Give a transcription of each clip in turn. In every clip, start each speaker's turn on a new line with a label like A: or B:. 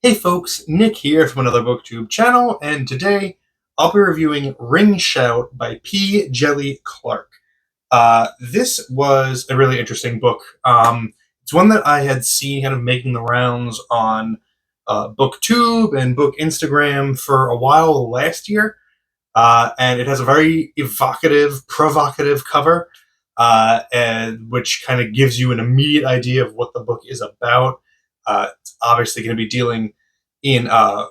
A: Hey folks, Nick here from another BookTube channel, and today I'll be reviewing Ring Shout by Djeli Clark. This was a really interesting book. It's one that I had seen kind of making the rounds on BookTube and Book Instagram for a while last year, and it has a very evocative, provocative cover, and which kind of gives you an immediate idea of what the book is about. It's obviously going to be dealing in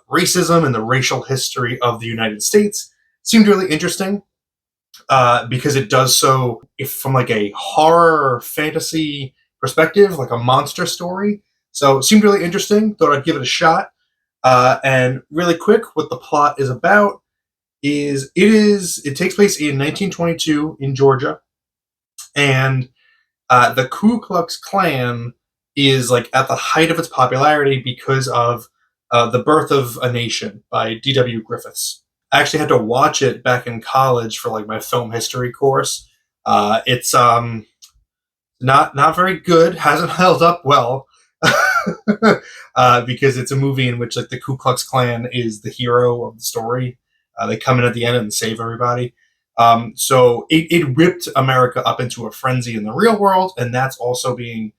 A: racism and the racial history of the United States. Seemed really interesting because it does so if from like a horror fantasy perspective, like a monster story. So it seemed really interesting. Thought I'd give it a shot. And really quick, what the plot is about it takes place in 1922 in Georgia, and the Ku Klux Klan is like at the height of its popularity because of The Birth of a Nation by D.W. Griffiths. I actually had to watch it back in college for like my film history course. It's not very good, hasn't held up well. Because it's a movie in which like the Ku Klux Klan is the hero of the story. They come in at the end and save everybody. So it whipped America up into a frenzy in the real world, and that's also being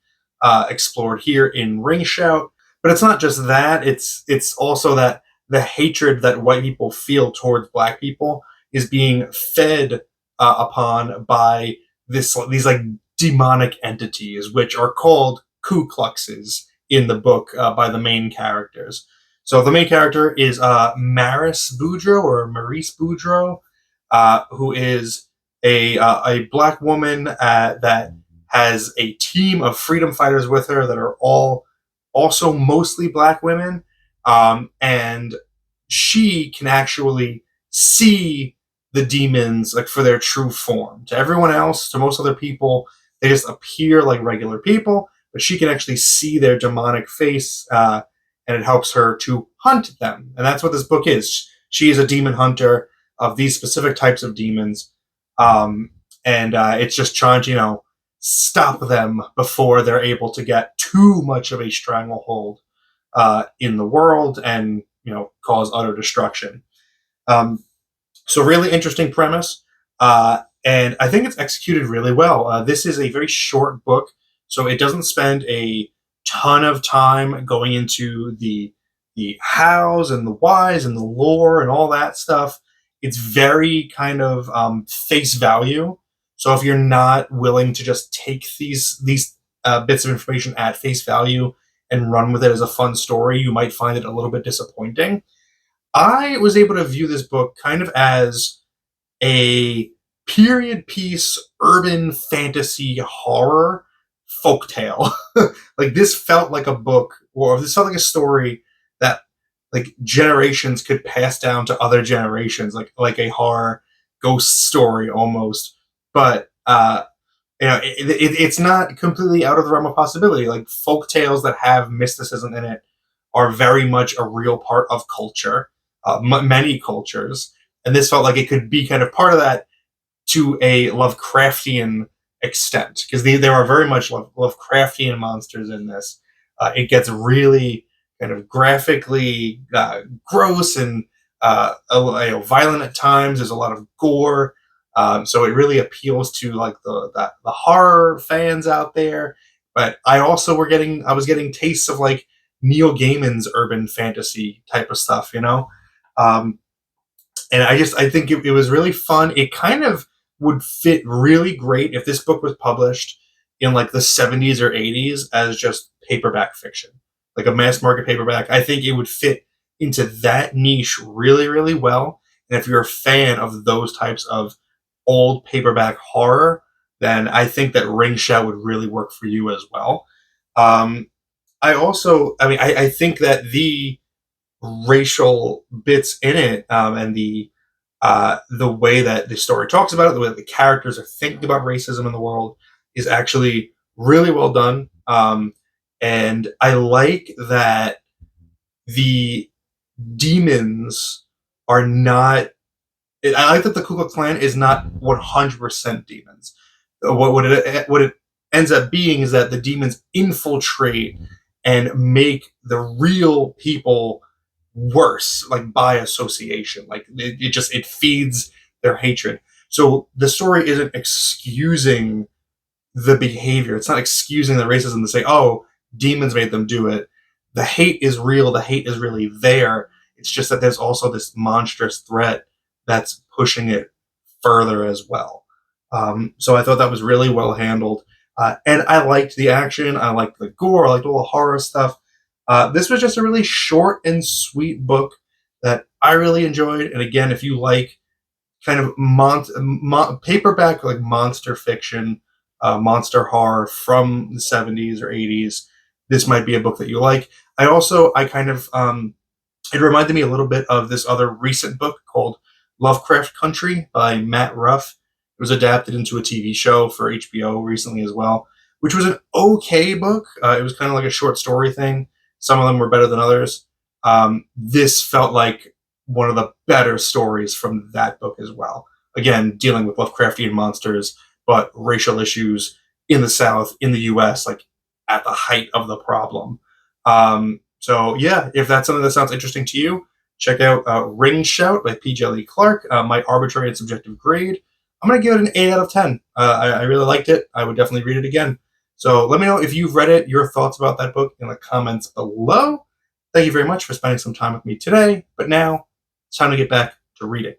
A: explored here in Ring Shout. But it's not just that; it's also that the hatred that white people feel towards black people is being fed upon by these like demonic entities, which are called Ku Kluxes in the book by the main characters. So the main character is Maris Boudreaux or Maurice Boudreaux, who is a black woman that has a team of freedom fighters with her that are all also mostly black women, and she can actually see the demons like for their true form. To everyone else, to most other people, they just appear like regular people, but she can actually see their demonic face, and it helps her to hunt them. And that's what this book is. She is a demon hunter of these specific types of demons, and it's just trying to, stop them before they're able to get too much of a stranglehold in the world and cause utter destruction. So really interesting premise, and I think it's executed really well. This is a very short book, so it doesn't spend a ton of time going into the hows and the whys and the lore and all that stuff. It's very kind of face value. So if you're not willing to just take these bits of information at face value and run with it as a fun story, you might find it a little bit disappointing. I was able to view this book kind of as a period piece urban fantasy horror folktale. Like this felt like a book, or this felt like a story that like generations could pass down to other generations, like a horror ghost story almost. But it's not completely out of the realm of possibility. Like folk tales that have mysticism in it are very much a real part of culture, many cultures, and this felt like it could be kind of part of that to a Lovecraftian extent, because there are very much Lovecraftian monsters in this. It gets really kind of graphically gross and violent at times. There's a lot of gore. So it really appeals to like the horror fans out there. But I was getting tastes of like Neil Gaiman's urban fantasy type of stuff, and I think it was really fun. It kind of would fit really great if this book was published in like the 70s or 80s as just paperback fiction, like a mass market paperback. I think it would fit into that niche really, really well. And if you're a fan of those types of old paperback horror, then I think that Ring Shout would really work for you as well. I think that the racial bits in it, and the way that the story talks about it, the way that the characters are thinking about racism in the world, is actually really well done. And I like that the demons are not. I like that the Ku Klux Klan is not 100% demons. What it ends up being is that the demons infiltrate and make the real people worse, like by association. Like it feeds their hatred. So the story isn't excusing the behavior. It's not excusing the racism to say, oh, demons made them do it. The hate is real. The hate is really there. It's just that there's also this monstrous threat that's pushing it further as well. So I thought that was really well handled. And I liked the action. I liked the gore. I liked all the horror stuff. This was just a really short and sweet book that I really enjoyed. And again, if you like kind of paperback like monster fiction, monster horror from the 70s or 80s, this might be a book that you like. I kind of it reminded me a little bit of this other recent book called Lovecraft Country by Matt Ruff. It was adapted into a TV show for HBO recently as well, which was an okay book. It was kind of like a short story thing. Some of them were better than others. This felt like one of the better stories from that book as well. Again, dealing with Lovecraftian monsters, but racial issues in the South, in the US, like at the height of the problem. So yeah, if that's something that sounds interesting to you, check out Ring Shout by P. Djeli Clark, my arbitrary and subjective grade. I'm going to give it an 8 out of 10. I really liked it. I would definitely read it again. So let me know if you've read it, your thoughts about that book in the comments below. Thank you very much for spending some time with me today. But now it's time to get back to reading.